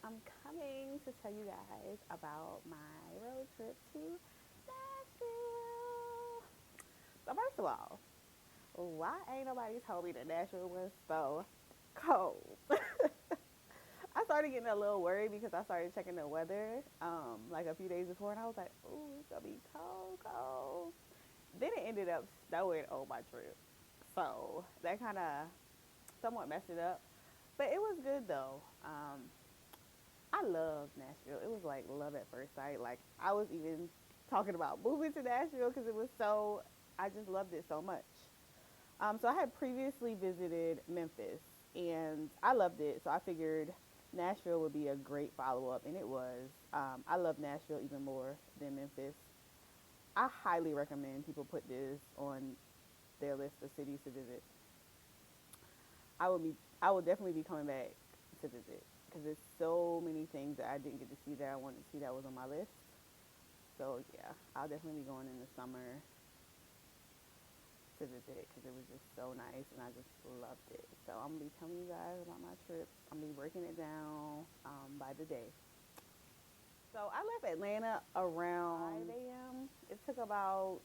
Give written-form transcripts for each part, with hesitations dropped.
I'm coming to tell you guys about my road trip to Nashville. So, first of all, why ain't nobody told me that Nashville was so cold? I started getting a little worried because I started checking the weather like a few days before, and I was like, "Ooh, it's gonna be cold, cold." Then it ended up snowing on my trip, so that kind of somewhat messed it up. But it was good though. I love Nashville. It was like love at first sight. Like I was even talking about moving to Nashville because it was so. I just loved it so much. So I had previously visited Memphis and I loved it. So I figured Nashville would be a great follow up, and it was. I love Nashville even more than Memphis. I highly recommend people put this on their list of cities to visit. I will be. I will definitely be coming back to visit because there's so many things that I didn't get to see that I wanted to see that was on my list. So yeah, I'll definitely be going in the summer to visit because it was just so nice and I just loved it. So I'm gonna be telling you guys about my trips. I'm gonna be breaking it down by the day. So I left Atlanta around 5 a.m. It took about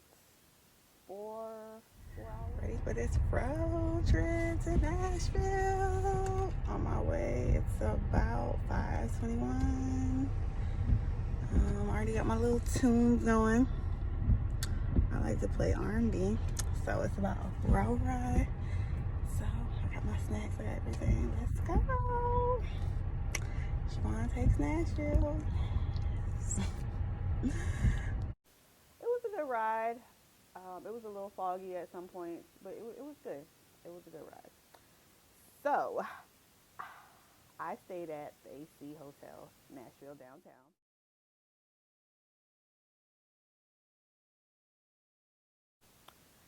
four hours. Ready for this road trip to Nashville. On my way, it's about 5:21. I already got my little tunes going. I like to play R&B, so it's about a 4-hour ride. So I got my snacks, I got everything. Let's go. Siobhan takes Nashville. It was a good ride. It was a little foggy at some points, but it was good. It was a good ride. So I stayed at the AC Hotel, Nashville downtown.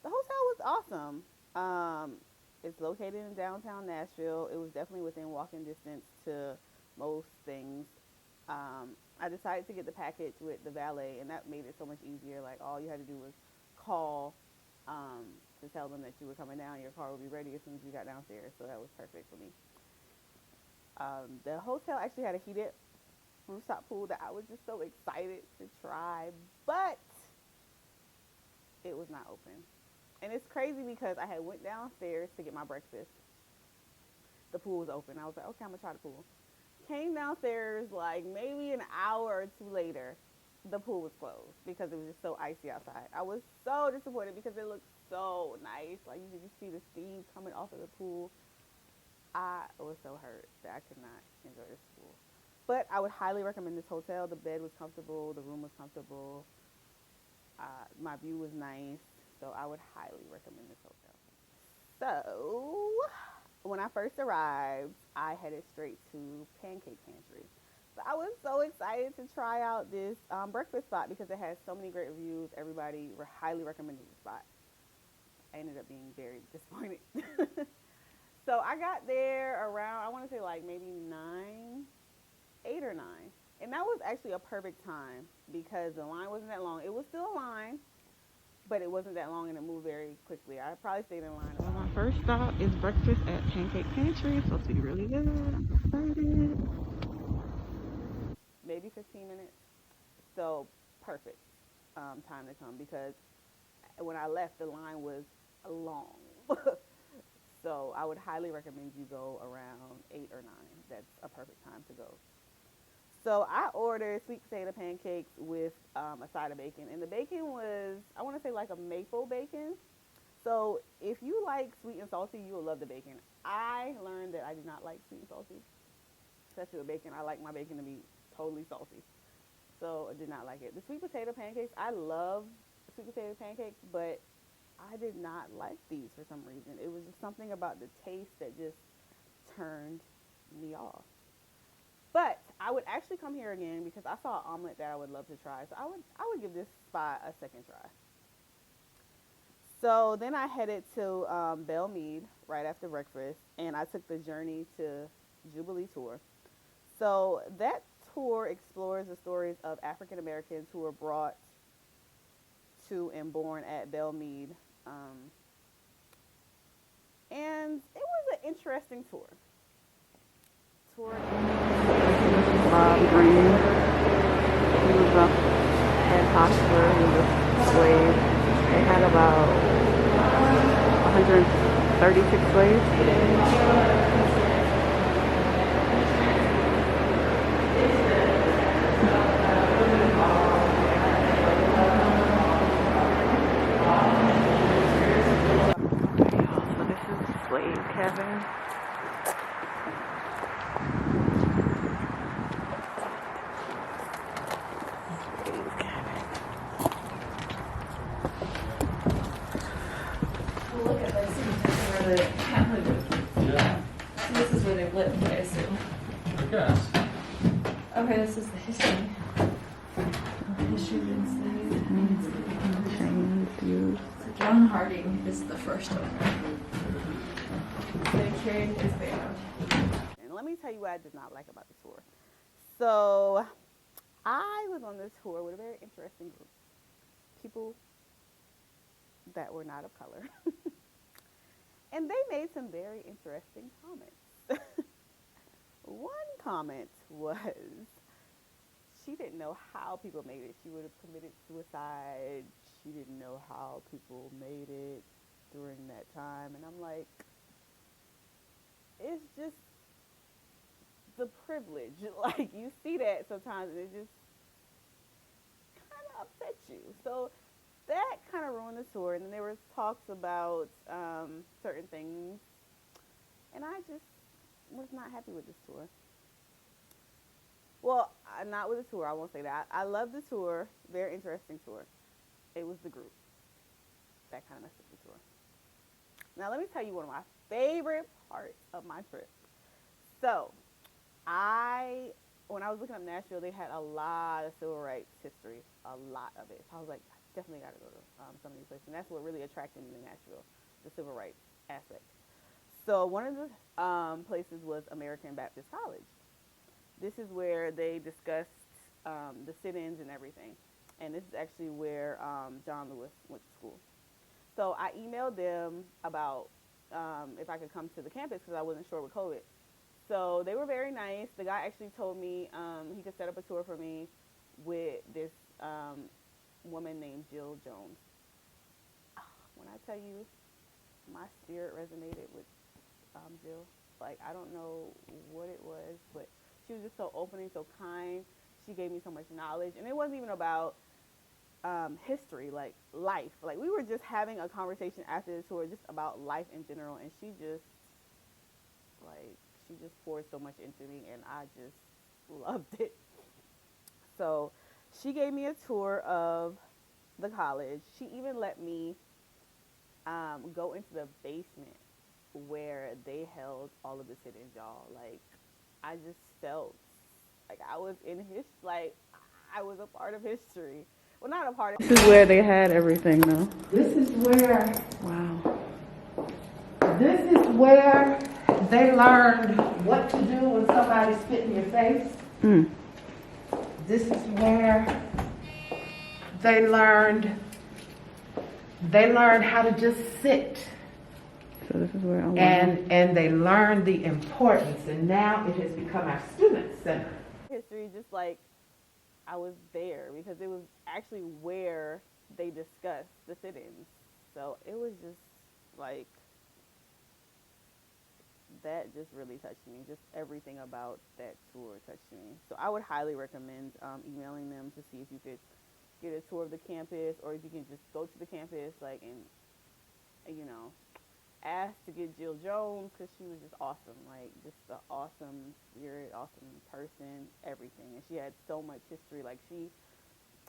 The hotel was awesome. It's located in downtown Nashville. It was definitely within walking distance to most things. I decided to get the package with the valet, and that made it so much easier. Like all you had to do was call to tell them that you were coming down. Your car would be ready as soon as you got downstairs. So that was perfect for me. The hotel actually had a heated rooftop pool that I was just so excited to try, but it was not open. And it's crazy because I had went downstairs to get my breakfast. The pool was open. I was like, okay, I'm gonna try the pool. Came downstairs like maybe an hour or two later. The pool was closed because it was just so icy outside. I was so disappointed because it looked so nice. Like you could just see the steam coming off of the pool. I was so hurt that I could not enjoy this pool. But I would highly recommend this hotel. The bed was comfortable. The room was comfortable. My view was nice. So I would highly recommend this hotel. So when I first arrived, I headed straight to Pancake Pantry. So I was so excited to try out this breakfast spot because it has so many great reviews. Everybody highly recommended the spot. I ended up being very disappointed. So I got there around, I want to say like maybe 8 or 9. And that was actually a perfect time because the line wasn't that long. It was still a line, but it wasn't that long and it moved very quickly. I probably stayed in line Well, about my first stop is breakfast at Pancake Pantry. It's supposed to be really good. I'm excited. maybe 15 minutes. So perfect time to come because when I left, the line was long. So I would highly recommend you go around 8 or 9. That's a perfect time to go. So I ordered sweet potato pancakes with a side of bacon, and the bacon was I want to say like a maple bacon. So if you like sweet and salty, you will love the bacon. I learned that I do not like sweet and salty, especially with bacon. I like my bacon to be totally salty, so I did not like it. The sweet potato pancakes, I love sweet potato pancakes, but I did not like these for some reason. It was just something about the taste that just turned me off. But I would actually come here again because I saw an omelet that I would love to try. So I would give this spot a second try. So then I headed to Belle Mead right after breakfast, and I took the Journey to Jubilee tour. So that tour explores the stories of African Americans who were brought to and born at Belle Mead, and it was an interesting tour. Tour. Bob Green. He was a head hostler. He was a slave. They had about 136 slaves. So this is the slave cabin. Look at this. Where the family was. Yeah, So this is where they lived, I assume. I guess. Okay, this is the history. History of enslaved. Chains used. So John Harding is the first owner. They carried his band. And let me tell you what I did not like about the tour. So I was on this tour with a very interesting group. People that were not of color. And they made some very interesting comments. One comment was she didn't know how people made it. She would have committed suicide. She didn't know how people made it during that time. And I'm like, it's just the privilege. Like, you see that sometimes and it just kind of upsets you. So that kind of ruined the tour. And then there was talks about certain things. And I just was not happy with this tour. Well, not with the tour. I won't say that. I love the tour. Very interesting tour. It was the group that kind of messed up the tour. Now, let me tell you one of my favorite parts of my trip. So, when I was looking up Nashville, they had a lot of civil rights history, a lot of it. So I was like, I definitely got to go to some of these places. And that's what really attracted me to Nashville, the civil rights aspect. So one of the places was American Baptist College. This is where they discussed the sit-ins and everything. And this is actually where John Lewis went to school. So I emailed them about if I could come to the campus because I wasn't sure with COVID. So they were very nice. The guy actually told me he could set up a tour for me with this woman named Jill Jones. When I tell you, my spirit resonated with Jill. Like, I don't know what it was, but she was just so opening, so kind. She gave me so much knowledge. And it wasn't even about history, like life. Like, we were just having a conversation after the tour just about life in general. And she just poured so much into me, and I just loved it. So she gave me a tour of the college. She even let me go into the basement where they held all of the sit-ins, y'all. Like, I just felt like I was in history, like I was a part of history. Well, not a part of. This is where they had everything, though. This is where, Wow. this is where they learned what to do when somebody spit in your face. Mm. This is where they learned how to just sit. So this is where I And they learned the importance, and now it has become our student center. history, just like I was there, because it was actually where they discussed the sit-ins. So it was just like, that just really touched me. Just everything about that tour touched me. So I would highly recommend emailing them to see if you could get a tour of the campus, or if you can just go to the campus, like, and ask to get Jill Jones, because she was just awesome. Like, just an awesome spirit, awesome person, everything. And she had so much history. Like, she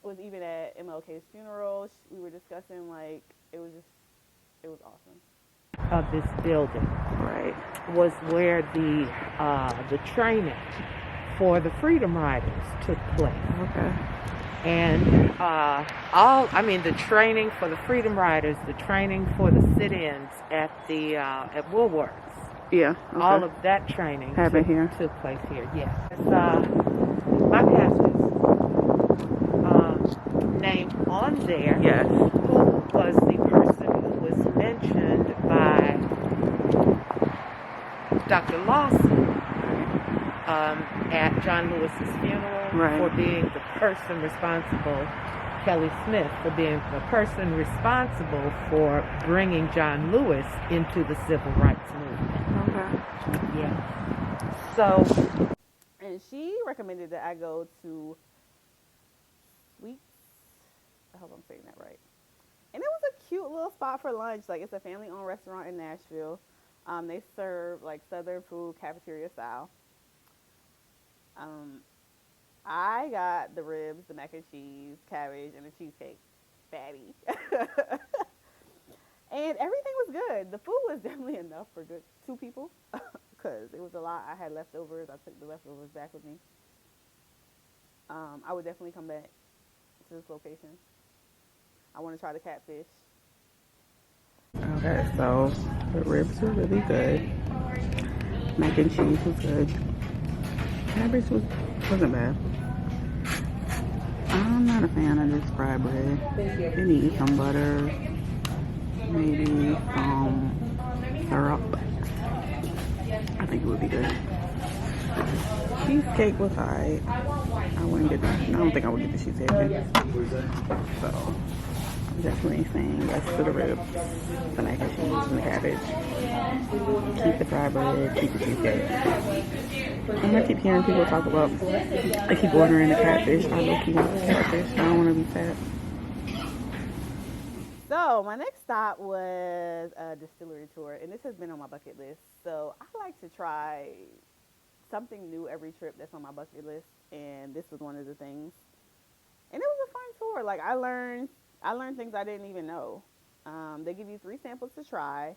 was even at MLK's funeral. We were discussing, like, it was awesome. Of this building Right. was where the training for the Freedom Riders took place, Okay. and the training for the Freedom Riders, the training for the sit-ins at Woolworths, Yeah. Okay. all of that training Happened here. took place here. Yes, my pastor's name on there. Yes. Who was the person who was mentioned by Dr. Lawson at John Lewis's funeral Right. for being the person responsible, Kelly Smith, for being the person responsible for bringing John Lewis into the civil rights movement. Okay. Yeah. So, And she recommended that I go to Sweets. I hope I'm saying that right. And it was a cute little spot for lunch. Like, it's a family-owned restaurant in Nashville. They serve like Southern food, cafeteria style. Um, I got the ribs, the mac and cheese, cabbage, and the cheesecake. Fatty. And everything was good. The food was definitely enough for good 2 people because it was a lot. I had leftovers. I took the leftovers back with me. I would definitely come back to this location. I want to try the catfish. Okay, so the ribs were really good. Mac and cheese was good. Cabbage wasn't bad. I'm not a fan of this fried bread. It needs some butter, maybe some syrup. I think it would be good. Cheesecake was alright. I wouldn't get that. I don't think I would get the cheesecake. So I'm definitely saying yes to the ribs, the mac and cheese, and the cabbage. Keep the fried bread, keep the cheesecake. I'm gonna keep hearing people talk about, I keep ordering the catfish. I low-key want the catfish. I don't want to be fat. So my next stop was a distillery tour, and this has been on my bucket list. So I like to try something new every trip that's on my bucket list, and this was one of the things. And it was a fun tour. Like, I learned things I didn't even know. They give you 3 samples to try.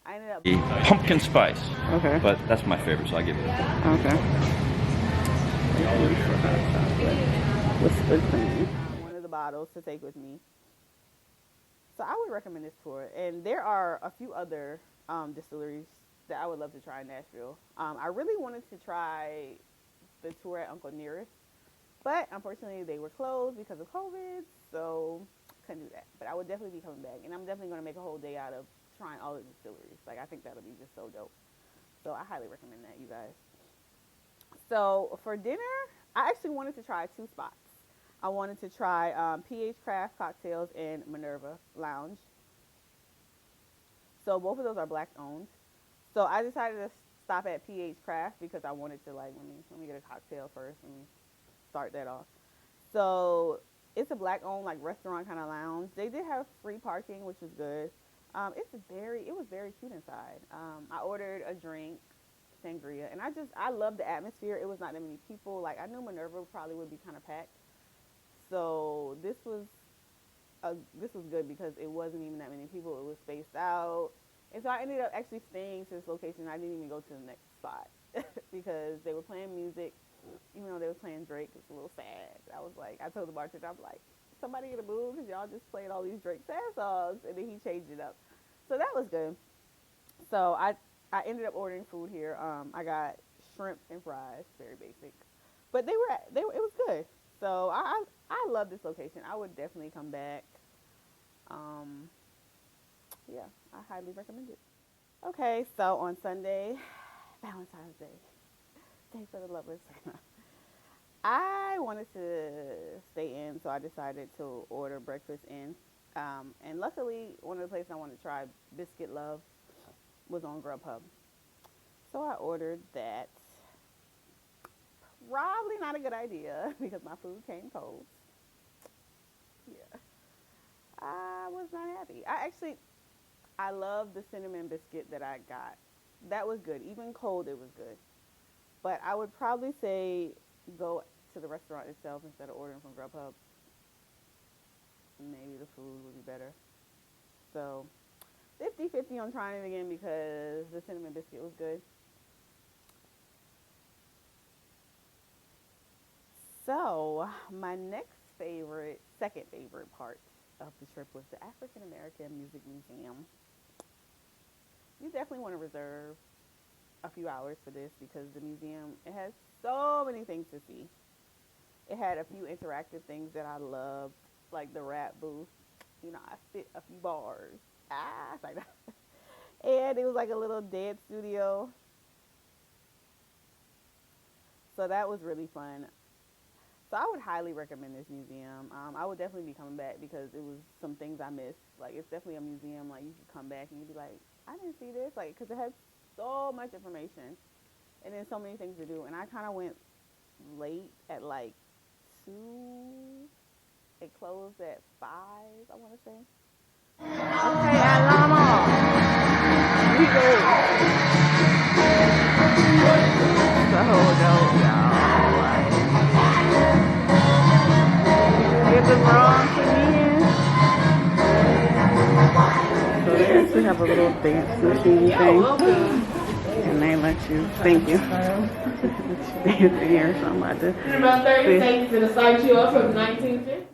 I ended up Pumpkin spice. Okay. But that's my favorite, so I give it. Okay. Whispered cream. one of the bottles to take with me. So I would recommend this tour. And there are a few other distilleries that I would love to try in Nashville. I really wanted to try the tour at Uncle Nearest, but unfortunately they were closed because of COVID, so couldn't do that. But I would definitely be coming back, and I'm definitely going to make a whole day out of trying all the distilleries. Like, I think that'll be just so dope. So I highly recommend that, you guys. So for dinner, I actually wanted to try 2 spots. I wanted to try PH Craft Cocktails and Minerva Lounge. So both of those are black owned. So I decided to stop at PH Craft because I wanted to, like, let me get a cocktail first and start that off. So it's a black owned, like, restaurant kind of lounge. They did have free parking, which was good. It was very cute inside. I ordered a drink, sangria, and I love the atmosphere. It was not that many people. Like, I knew Minerva probably would be kind of packed. So this was good because it wasn't even that many people. It was spaced out. And so I ended up actually staying to this location. I didn't even go to the next spot because they were playing music. Even though they were playing Drake, it was a little sad. I told the bartender, I'm like, somebody in the mood because y'all just played all these Drake sad songs. And then he changed it up. So that was good. So I ended up ordering food here. I got shrimp and fries, very basic. But it was good. So I love this location. I would definitely come back. Yeah, I highly recommend it. Okay, so on Sunday, Valentine's Day, day for the lovers. I wanted to stay in, so I decided to order breakfast in. And luckily, one of the places I wanted to try, Biscuit Love, was on Grubhub. So I ordered that. Probably not a good idea because my food came cold. Yeah. I was not happy. I love the cinnamon biscuit that I got. That was good. Even cold, it was good. But I would probably say go to the restaurant itself instead of ordering from Grubhub. Maybe the food would be better. So 50-50 on trying it again because the cinnamon biscuit was good. So my second favorite part of the trip was the African American Music Museum. You definitely want to reserve a few hours for this because the museum, it has so many things to see. It had a few interactive things that I loved, like the rap booth. I spit a few bars. It's like that. And it was like a little dance studio. So that was really fun. So I would highly recommend this museum. I would definitely be coming back because it was some things I missed. Like it's definitely a museum. Like you could come back and you'd be like, I didn't see this. Like because it has so much information and then so many things to do. And I kind of went late at like 2. It closed at 5. I want to say. Okay, Alamo. We go. So dope, y'all. Like, get the wrong again. So they actually have a little dance machine thing. And they let you, thank you. Dance in here, so I'm about to. In about 30 seconds, it'll cite you up from 1950.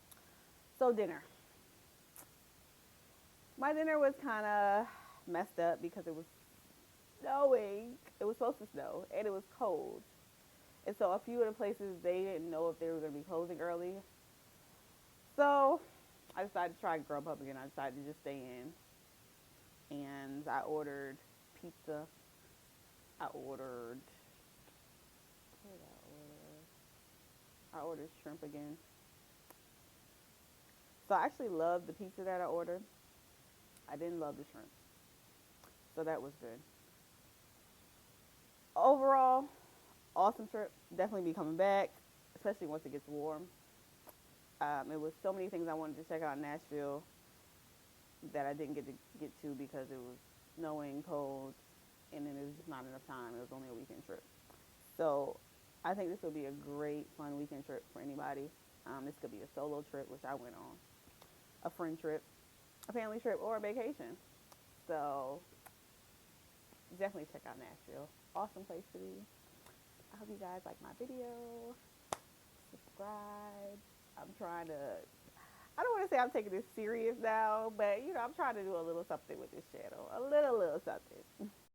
So dinner. My dinner was kind of messed up because it was snowing. It was supposed to snow, and it was cold. And so a few of the places, they didn't know if they were going to be closing early. So I decided to try Grubhub again. I decided to just stay in. And I ordered pizza. I ordered shrimp again. So I actually loved the pizza that I ordered. I didn't love the shrimp. So that was good. Overall, awesome trip. Definitely be coming back, especially once it gets warm. It was so many things I wanted to check out in Nashville that I didn't get to because it was snowing, cold, and then it was just not enough time. It was only a weekend trip. So I think this will be a great, fun weekend trip for anybody. This could be a solo trip, which I went on, a friend trip, a family trip, or a vacation. So definitely check out Nashville. Awesome place to be. I hope you guys like my video. Subscribe. I'm trying to, I don't want to say I'm taking this serious now, but I'm trying to do a little something with this channel. A little something.